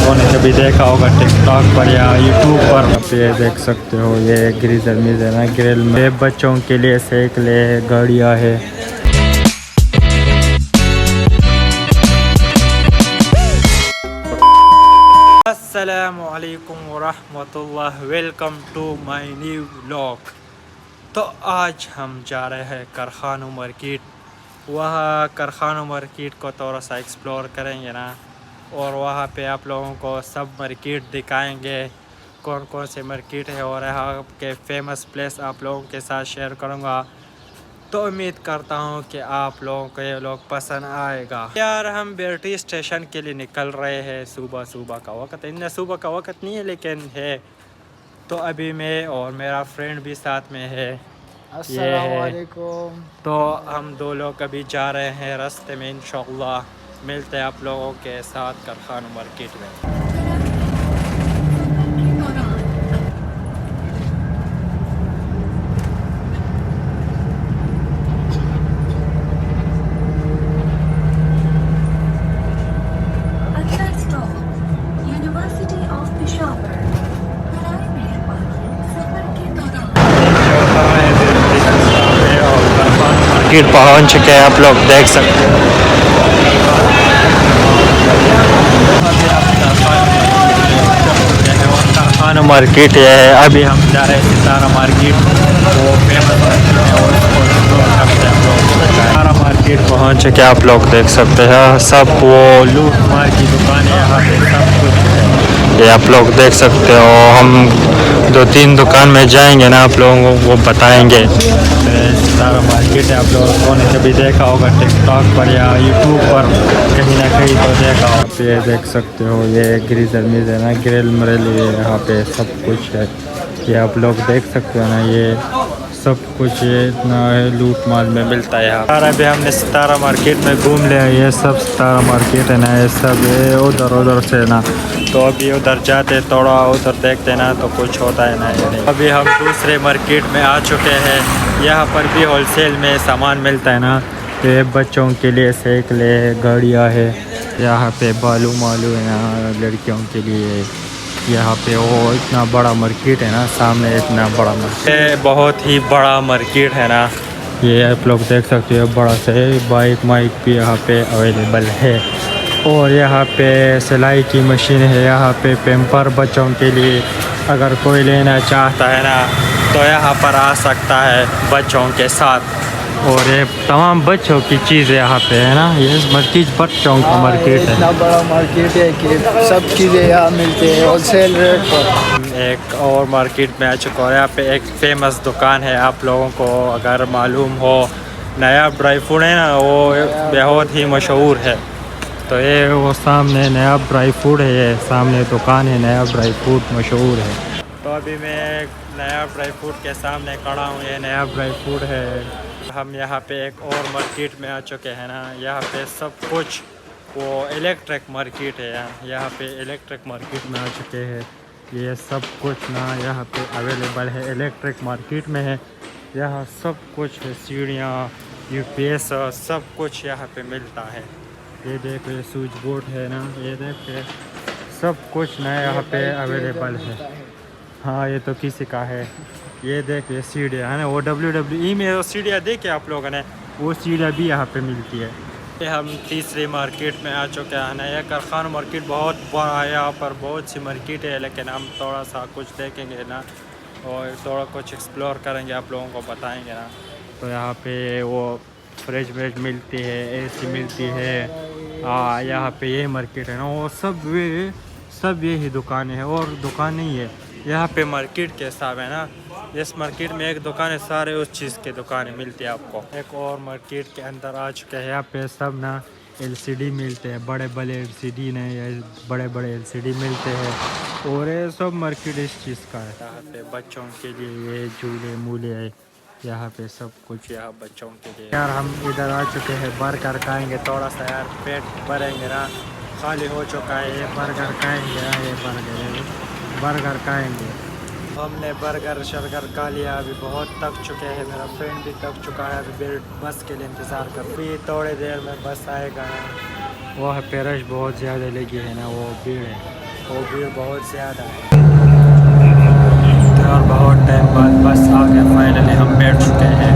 लोगों ने कभी देखा होगा टिकटॉक पर या यूट्यूब पर। ये देख सकते हो ये ग्रीजर मिल है ना, ग्रिल में बच्चों के लिए साइकिलें गाड़ियाँ है। अस्सलामु अलैकुम वरहमतुल्लाह, welcome to my new vlog. तो आज हम जा रहे हैं कारखानों मार्केट। वहाँ कारखानों मार्केट को थोड़ा सा एक्सप्लोर करेंगे ना, और वहाँ पे आप लोगों को सब मार्केट दिखाएंगे, कौन कौन से मार्केट है और यहाँ के फेमस प्लेस आप लोगों के साथ शेयर करूँगा। तो उम्मीद करता हूँ कि आप लोगों को ये लोग पसंद आएगा। यार हम बेल्टी स्टेशन के लिए निकल रहे हैं। सुबह का वक्त है, इतना सुबह का वक्त नहीं है लेकिन है। तो अभी मैं और मेरा फ्रेंड भी साथ में है, ये है। तो हम दो लोग अभी जा रहे हैं रास्ते में, इंशाल्लाह मिलते हैं आप लोगों के साथ कारखानों मार्केट में। मार्केट पहुंच चुके हैं, आप लोग देख सकते हैं। कारखाना मार्केट है, अभी हम जा रहे हैं सितारा मार्केट, वो फेमस मार्केट है और सितारा मार्केट पहुंच चुके हैं, आप लोग देख सकते हैं। सब वो लूट मार की दुकान है यहाँ पे, सब कुछ है, ये आप लोग देख सकते हो। हम 2-3 दुकान में जाएंगे ना, आप लोगों को बताएंगे। सितारा मार्केट है, आप लोगों ने कभी देखा होगा टिकटॉक पर या यूट्यूब पर, कहीं ना कहीं तो देखा हो। ये देख सकते हो ये ग्रीजर मिल है ना, ग्रिल मरल, ये यहाँ पे सब कुछ है, ये आप लोग देख सकते हो ना। ये सब कुछ ये इतना है, लूट माल में मिलता है यहाँ। यार अभी हमने सितारा मार्केट में घूम लिया, ये सब सितारा मार्केट है ना, ये सब ये उधर से ना। तो अभी उधर जाते, थोड़ा उधर देखते ना तो कुछ होता है ना, ये नहीं। अभी हम दूसरे मार्केट में आ चुके हैं, यहाँ पर भी होलसेल में सामान मिलता है ना। ये बच्चों के लिए साइकिलें गाड़ियाँ है, यहाँ पे बालू मालू है ना लड़कियों के लिए। यहाँ पे वो इतना बड़ा मार्केट है ना, सामने इतना बड़ा मार्केट, बहुत ही बड़ा मार्केट है ना। ये आप लोग देख सकते हो, बड़ा से बाइक माइक भी यहाँ पे अवेलेबल है। और यहाँ पे सिलाई की मशीन है, यहाँ पे पेम्पर बच्चों के लिए अगर कोई लेना चाहता है ना तो यहाँ पर आ सकता है बच्चों के साथ। और ये तमाम बच्चों की चीज़ें यहाँ पे है ना, ये मार्केट बच्चों का मार्केट है। इतना बड़ा मार्केट है कि सब चीज़ें यहाँ मिलती है होलसेल रेट पर। एक और मार्केट में आ चुका है, यहाँ पे एक फेमस दुकान है, आप लोगों को अगर मालूम हो, नया ड्राई फ्रूट है ना, वो बहुत ही मशहूर है। तो ये वो सामने नया ड्राई फ्रूट है, ये सामने दुकान है, नया ड्राई फ्रूट मशहूर है। तो अभी मैं नया ड्राई फ्रूट के सामने खड़ा हूँ, ये नया ड्राई फ्रूट है। हम यहाँ पे एक और मार्केट में आ चुके हैं ना, यहाँ पे सब कुछ वो इलेक्ट्रिक मार्केट है। यहाँ पे इलेक्ट्रिक मार्केट में आ चुके हैं, ये सब कुछ ना यहाँ पे अवेलेबल है, इलेक्ट्रिक मार्केट में है। यहाँ सब कुछ है, सीढ़ियाँ, यूपीएस, सब कुछ यहाँ पे मिलता है। ये देख, ये स्विच बोर्ड है ना, ये देख सब कुछ ना यहाँ पे अवेलेबल है। हाँ ये तो किसी का है। ये देख, ये सीढ़ियाँ है ना, वो WWE में वो सीढ़ियाँ देखे आप लोगों ने, वो सीढ़ियाँ भी यहाँ पे मिलती है। ये हम तीसरी मार्केट में आ चुके हैं ना, यह कारखाना मार्केट बहुत बड़ा है, यहाँ पर बहुत सी मार्केट है, लेकिन हम थोड़ा सा कुछ देखेंगे ना और थोड़ा कुछ एक्सप्लोर करेंगे, आप लोगों को बताएंगे ना। तो यहाँ पे वो फ्रिज व्रिज मिलती है, AC मिलती है। यहाँ पे ये मार्केट है ना, वो सब यही दुकानें हैं और दुकान नहीं है यहाँ पे मार्केट के हिसाब है ना। इस मार्केट में एक दुकान है, सारे उस चीज़ के दुकानें मिलती है आपको। एक और मार्केट के अंदर आ चुके हैं, यहाँ पे सब ना LCD मिलते हैं, बड़े LCD नहीं, बड़े LCD मिलते हैं। और ये सब मार्केट इस चीज़ का है। यहाँ पे बच्चों के लिए ये झूले मूले है, यहाँ पे सब कुछ यहाँ बच्चों के लिए। यार हम इधर आ चुके हैं, बर्गर खाएंगे थोड़ा सा, यार पेट भरेंगे ना, खाली हो चुका है। ये बर्गर खाएंगे ना, ये बर्गर खाएंगे। हमने बर्गर शर्गर खा लिया, अभी बहुत थक चुके हैं, मेरा फ्रेंड भी थक चुका है, अभी बस के लिए इंतज़ार कर। अभी थोड़ी देर में बस आएगा। वहाँ पे रश बहुत ज़्यादा लगी है ना, वो भीड़ है। वो भीड़ बहुत ज़्यादा है। और बहुत टाइम बाद बस आ गया, फाइनली हम बैठ चुके हैं।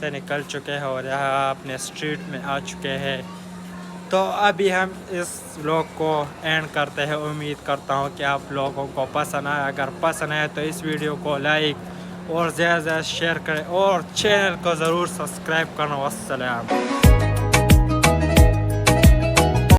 से निकल चुके हैं और यहाँ अपने स्ट्रीट में आ चुके हैं। तो अभी हम इस व्लॉग को एंड करते हैं। उम्मीद करता हूँ कि आप लोगों को पसंद आए। अगर पसंद आए तो इस वीडियो को लाइक और ज़्यादा से ज़्यादा शेयर करें और चैनल को ज़रूर सब्सक्राइब करना। वस्सलाम।